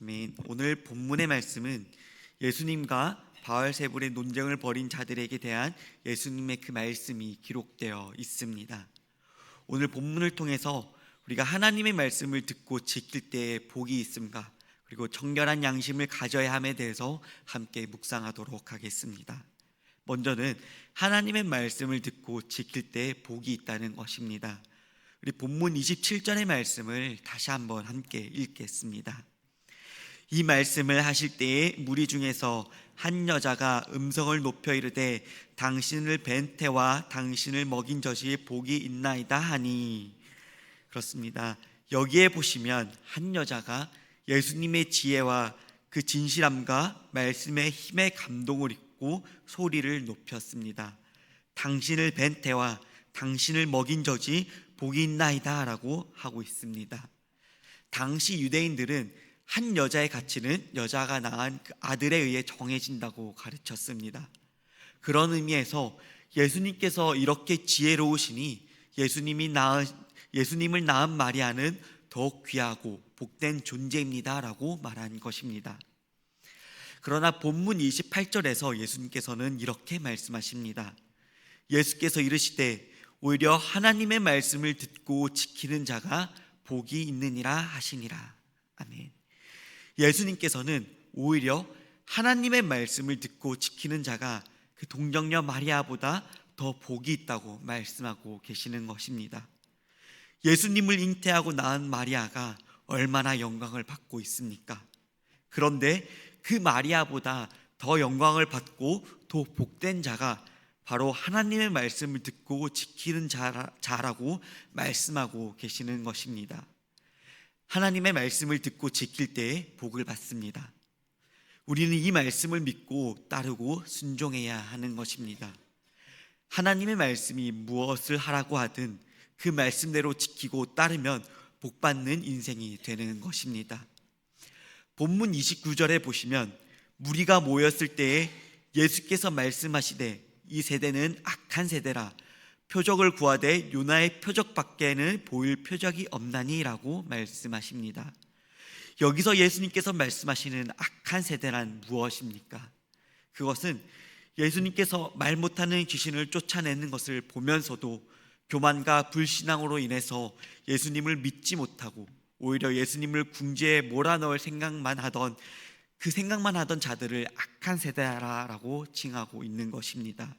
아멘. 오늘 본문의 말씀은 예수님과 바알세불의 논쟁을 벌인 자들에게 대한 예수님의 그 말씀이 기록되어 있습니다. 오늘 본문을 통해서 우리가 하나님의 말씀을 듣고 지킬 때에 복이 있음과 그리고 정결한 양심을 가져야 함에 대해서 함께 묵상하도록 하겠습니다. 먼저는 하나님의 말씀을 듣고 지킬 때에 복이 있다는 것입니다. 우리 본문 27절의 말씀을 다시 한번 함께 읽겠습니다. 이 말씀을 하실 때에 무리 중에서 한 여자가 음성을 높여 이르되 당신을 뵌 태와 당신을 먹인 젖이 복이 있나이다 하니. 그렇습니다. 여기에 보시면 한 여자가 예수님의 지혜와 그 진실함과 말씀의 힘에 감동을 입고 소리를 높였습니다. 당신을 뵌 태와 당신을 먹인 젖이 복이 있나이다 라고 하고 있습니다. 당시 유대인들은 한 여자의 가치는 여자가 낳은 그 아들에 의해 정해진다고 가르쳤습니다. 그런 의미에서 예수님께서 이렇게 지혜로우시니 예수님을 낳은 마리아는 더욱 귀하고 복된 존재입니다 라고 말한 것입니다. 그러나 본문 28절에서 예수님께서는 이렇게 말씀하십니다. 예수께서 이르시되 오히려 하나님의 말씀을 듣고 지키는 자가 복이 있느니라 하시니라. 아멘. 예수님께서는 오히려 하나님의 말씀을 듣고 지키는 자가 그 동정녀 마리아보다 더 복이 있다고 말씀하고 계시는 것입니다. 예수님을 잉태하고 낳은 마리아가 얼마나 영광을 받고 있습니까? 그런데 그 마리아보다 더 영광을 받고 더 복된 자가 바로 하나님의 말씀을 듣고 지키는 자라고 말씀하고 계시는 것입니다. 하나님의 말씀을 듣고 지킬 때에 복을 받습니다. 우리는 이 말씀을 믿고 따르고 순종해야 하는 것입니다. 하나님의 말씀이 무엇을 하라고 하든 그 말씀대로 지키고 따르면 복받는 인생이 되는 것입니다. 본문 29절에 보시면 무리가 모였을 때에 예수께서 말씀하시되 이 세대는 악한 세대라 표적을 구하되 요나의 표적밖에는 보일 표적이 없나니 라고 말씀하십니다. 여기서 예수님께서 말씀하시는 악한 세대란 무엇입니까? 그것은 예수님께서 말 못하는 귀신을 쫓아내는 것을 보면서도 교만과 불신앙으로 인해서 예수님을 믿지 못하고 오히려 예수님을 궁지에 몰아넣을 생각만 하던 자들을 악한 세대라고 칭하고 있는 것입니다.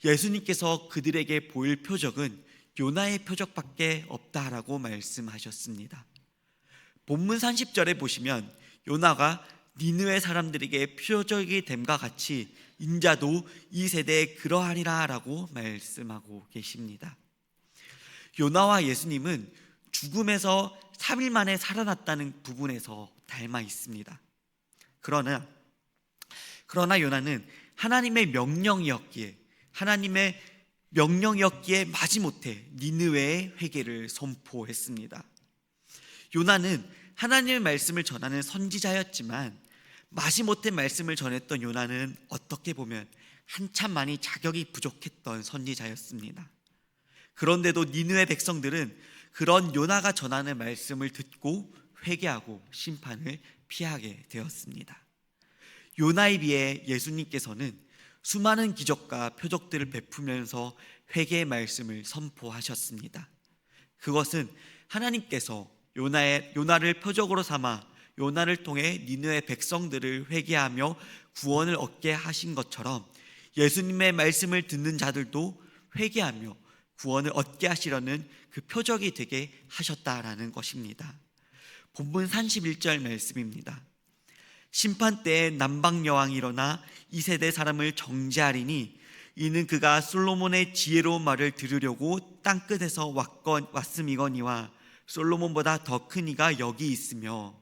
예수님께서 그들에게 보일 표적은 요나의 표적밖에 없다라고 말씀하셨습니다. 본문 30절에 보시면 요나가 니느웨 사람들에게 표적이 됨과 같이 인자도 이 세대에 그러하리라 라고 말씀하고 계십니다. 요나와 예수님은 죽음에서 3일 만에 살아났다는 부분에서 닮아 있습니다. 그러나 요나는 하나님의 명령이었기에 마지못해 니느웨의 회개를 선포했습니다. 요나는 하나님의 말씀을 전하는 선지자였지만 마지못해 말씀을 전했던 요나는 어떻게 보면 한참 많이 자격이 부족했던 선지자였습니다. 그런데도 니느웨 백성들은 그런 요나가 전하는 말씀을 듣고 회개하고 심판을 피하게 되었습니다. 요나에 비해 예수님께서는 수많은 기적과 표적들을 베푸면서 회개의 말씀을 선포하셨습니다. 그것은 하나님께서 요나를 표적으로 삼아 요나를 통해 니느웨 백성들을 회개하며 구원을 얻게 하신 것처럼 예수님의 말씀을 듣는 자들도 회개하며 구원을 얻게 하시려는 그 표적이 되게 하셨다라는 것입니다. 본문 31절 말씀입니다. 심판 때에 남방 여왕이 일어나 이 세대 사람을 정죄하리니 이는 그가 솔로몬의 지혜로운 말을 들으려고 땅끝에서 왔음이거니와 솔로몬보다 더 큰 이가 여기 있으며.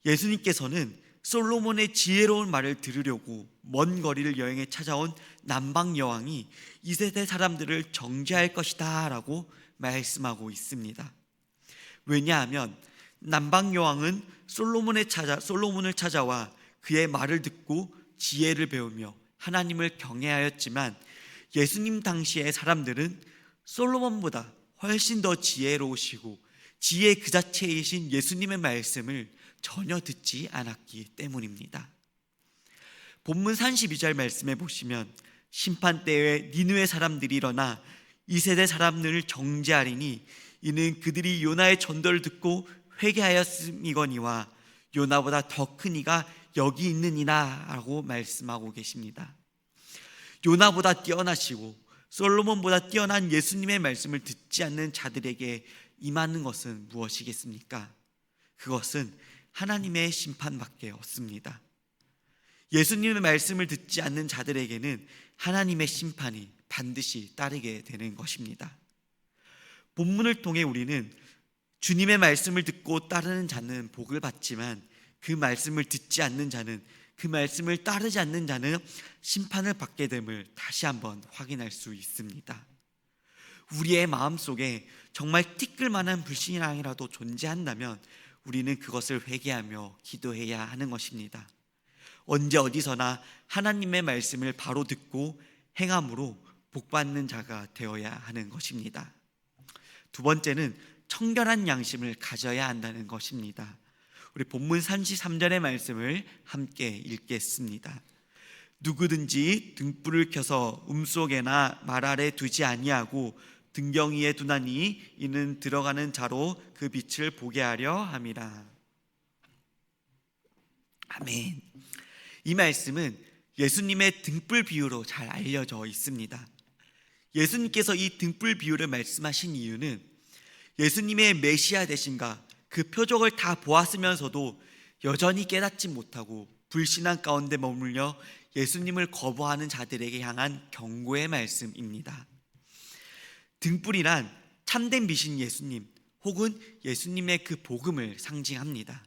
예수님께서는 솔로몬의 지혜로운 말을 들으려고 먼 거리를 여행해 찾아온 남방 여왕이 이 세대 사람들을 정죄할 것이다 라고 말씀하고 있습니다. 왜냐하면 남방 여왕은 솔로몬을 찾아와 그의 말을 듣고 지혜를 배우며 하나님을 경외하였지만 예수님 당시의 사람들은 솔로몬보다 훨씬 더 지혜로우시고 지혜 그 자체이신 예수님의 말씀을 전혀 듣지 않았기 때문입니다. 본문 32절 말씀에 보시면 심판 때에 니느웨 사람들이 일어나 이 세대 사람들을 정죄하리니 이는 그들이 요나의 전도를 듣고 회개하였음이거니와 요나보다 더 큰 이가 여기 있느니라 라고 말씀하고 계십니다. 요나보다 뛰어나시고 솔로몬보다 뛰어난 예수님의 말씀을 듣지 않는 자들에게 임하는 것은 무엇이겠습니까? 그것은 하나님의 심판밖에 없습니다. 예수님의 말씀을 듣지 않는 자들에게는 하나님의 심판이 반드시 따르게 되는 것입니다. 본문을 통해 우리는 주님의 말씀을 듣고 따르는 자는 복을 받지만 그 말씀을 듣지 않는 자는, 그 말씀을 따르지 않는 자는 심판을 받게 됨을 다시 한번 확인할 수 있습니다. 우리의 마음속에 정말 티끌만한 불신앙이라도 존재한다면 우리는 그것을 회개하며 기도해야 하는 것입니다. 언제 어디서나 하나님의 말씀을 바로 듣고 행함으로 복받는 자가 되어야 하는 것입니다. 두 번째는 청결한 양심을 가져야 한다는 것입니다. 우리 본문 33절의 말씀을 함께 읽겠습니다. 누구든지 등불을 켜서 음속에나 말 아래 두지 아니하고 등경 위에 두나니 이는 들어가는 자로 그 빛을 보게 하려 함이라. 아멘. 이 말씀은 예수님의 등불 비유로 잘 알려져 있습니다. 예수님께서 이 등불 비유를 말씀하신 이유는 예수님의 메시아 되신가 그 표적을 다 보았으면서도 여전히 깨닫지 못하고 불신앙 가운데 머물려 예수님을 거부하는 자들에게 향한 경고의 말씀입니다. 등불이란 참된 빛인 예수님 혹은 예수님의 그 복음을 상징합니다.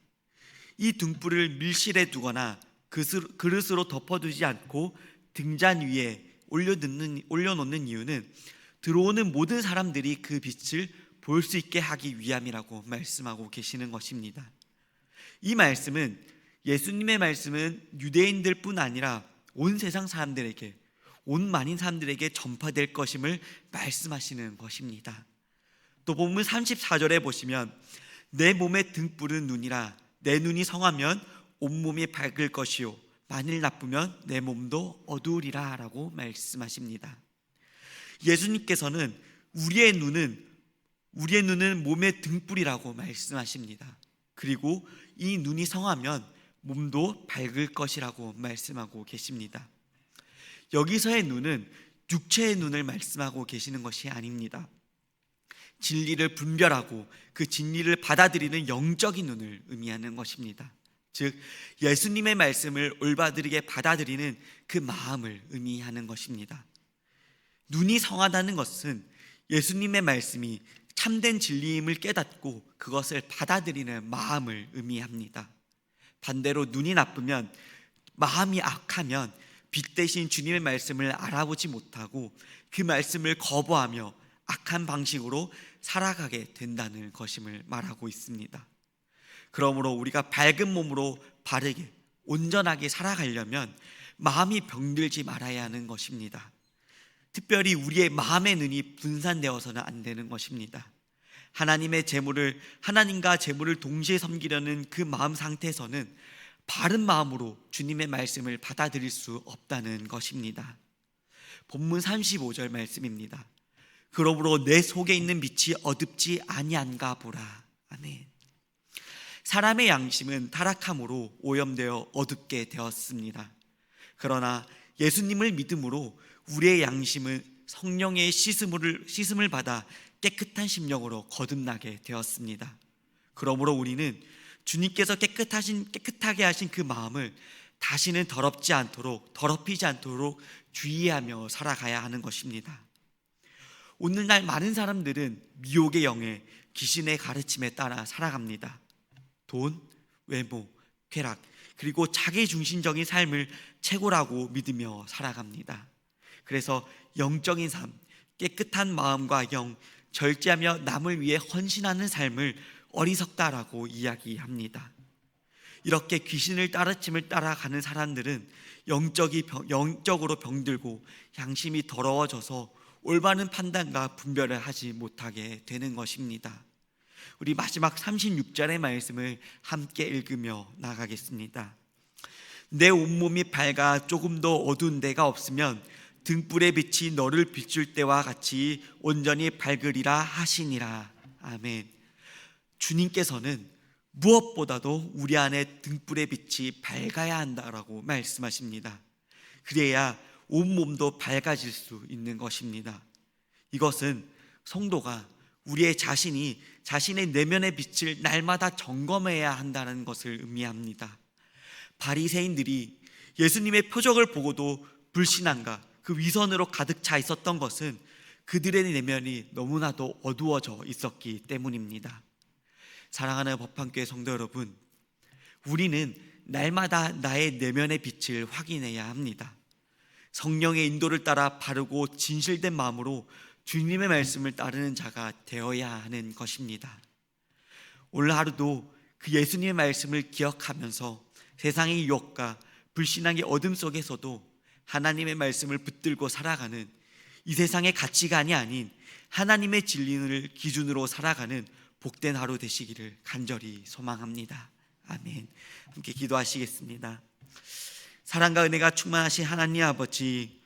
이 등불을 밀실에 두거나 그릇으로 덮어두지 않고 등잔 위에 올려놓는 이유는 들어오는 모든 사람들이 그 빛을 볼 수 있게 하기 위함이라고 말씀하고 계시는 것입니다. 이 말씀은, 예수님의 말씀은 유대인들 뿐 아니라 온 세상 사람들에게, 온 만인 사람들에게 전파될 것임을 말씀하시는 것입니다. 또 본문 34절에 보시면 내 몸의 등불은 눈이라 내 눈이 성하면 온몸이 밝을 것이요 만일 나쁘면 내 몸도 어두우리라 라고 말씀하십니다. 예수님께서는 우리의 눈은 몸의 등불이라고 말씀하십니다. 그리고 이 눈이 성하면 몸도 밝을 것이라고 말씀하고 계십니다. 여기서의 눈은 육체의 눈을 말씀하고 계시는 것이 아닙니다. 진리를 분별하고 그 진리를 받아들이는 영적인 눈을 의미하는 것입니다. 즉 예수님의 말씀을 올바르게 받아들이는 그 마음을 의미하는 것입니다. 눈이 성하다는 것은 예수님의 말씀이 참된 진리임을 깨닫고 그것을 받아들이는 마음을 의미합니다. 반대로 눈이 나쁘면, 마음이 악하면 빛 대신 주님의 말씀을 알아보지 못하고 그 말씀을 거부하며 악한 방식으로 살아가게 된다는 것임을 말하고 있습니다. 그러므로 우리가 밝은 몸으로 바르게 온전하게 살아가려면 마음이 병들지 말아야 하는 것입니다. 특별히 우리의 마음의 눈이 분산되어서는 안 되는 것입니다. 하나님과 재물을 동시에 섬기려는 그 마음 상태에서는 바른 마음으로 주님의 말씀을 받아들일 수 없다는 것입니다. 본문 35절 말씀입니다. 그러므로 내 속에 있는 빛이 어둡지 아니한가 보라. 아멘. 사람의 양심은 타락함으로 오염되어 어둡게 되었습니다. 그러나 예수님을 믿음으로 우리의 양심은 성령의 씻음을 받아 깨끗한 심령으로 거듭나게 되었습니다. 그러므로 우리는 주님께서 깨끗하게 하신 그 마음을 다시는 더럽히지 않도록 주의하며 살아가야 하는 것입니다. 오늘날 많은 사람들은 미혹의 영에, 귀신의 가르침에 따라 살아갑니다. 돈, 외모, 쾌락, 그리고 자기중심적인 삶을 최고라고 믿으며 살아갑니다. 그래서 영적인 삶, 깨끗한 마음과 영, 절제하며 남을 위해 헌신하는 삶을 어리석다라고 이야기합니다. 이렇게 귀신을 따르침을 따라가는 사람들은 영적으로 병들고 양심이 더러워져서 올바른 판단과 분별을 하지 못하게 되는 것입니다. 우리 마지막 36절의 말씀을 함께 읽으며 나가겠습니다. 내 온몸이 밝아 조금 더 어두운 데가 없으면 등불의 빛이 너를 비출 때와 같이 온전히 밝으리라 하시니라. 아멘. 주님께서는 무엇보다도 우리 안에 등불의 빛이 밝아야 한다라고 말씀하십니다. 그래야 온몸도 밝아질 수 있는 것입니다. 이것은 성도가 우리의 자신의 내면의 빛을 날마다 점검해야 한다는 것을 의미합니다. 바리새인들이 예수님의 표적을 보고도 불신함과 그 위선으로 가득 차 있었던 것은 그들의 내면이 너무나도 어두워져 있었기 때문입니다. 사랑하는 법한교회 성도 여러분, 우리는 날마다 나의 내면의 빛을 확인해야 합니다. 성령의 인도를 따라 바르고 진실된 마음으로 주님의 말씀을 따르는 자가 되어야 하는 것입니다. 오늘 하루도 그 예수님의 말씀을 기억하면서 세상의 유혹과 불신앙의 어둠 속에서도 하나님의 말씀을 붙들고 살아가는, 이 세상의 가치관이 아닌 하나님의 진리를 기준으로 살아가는 복된 하루 되시기를 간절히 소망합니다. 아멘. 함께 기도하시겠습니다. 사랑과 은혜가 충만하신 하나님 아버지,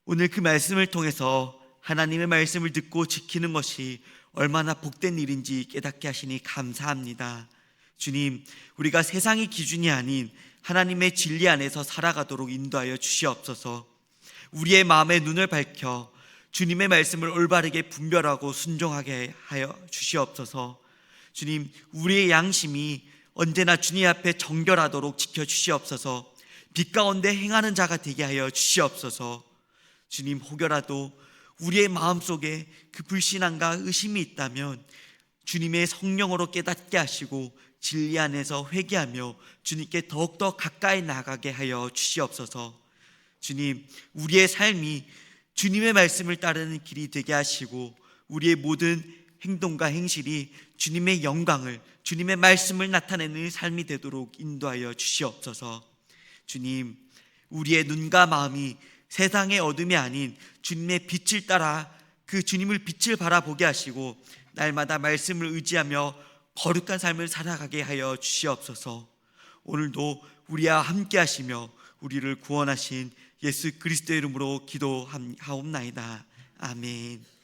오늘 그 말씀을 통해서 하나님의 말씀을 듣고 지키는 것이 얼마나 복된 일인지 깨닫게 하시니 감사합니다. 주님, 우리가 세상의 기준이 아닌 하나님의 진리 안에서 살아가도록 인도하여 주시옵소서. 우리의 마음의 눈을 밝혀 주님의 말씀을 올바르게 분별하고 순종하게 하여 주시옵소서. 주님, 우리의 양심이 언제나 주님 앞에 정결하도록 지켜주시옵소서. 빛 가운데 행하는 자가 되게 하여 주시옵소서. 주님, 혹여라도 우리의 마음속에 그 불신앙과 의심이 있다면 주님의 성령으로 깨닫게 하시고 진리 안에서 회개하며 주님께 더욱더 가까이 나가게 하여 주시옵소서. 주님, 우리의 삶이 주님의 말씀을 따르는 길이 되게 하시고 우리의 모든 행동과 행실이 주님의 영광을, 주님의 말씀을 나타내는 삶이 되도록 인도하여 주시옵소서. 주님, 우리의 눈과 마음이 세상의 어둠이 아닌 주님의 빛을 따라 그 주님을 빛을 바라보게 하시고 날마다 말씀을 의지하며 거룩한 삶을 살아가게 하여 주시옵소서. 오늘도 우리와 함께 하시며 우리를 구원하신 예수 그리스도의 이름으로 기도하옵나이다. 아멘.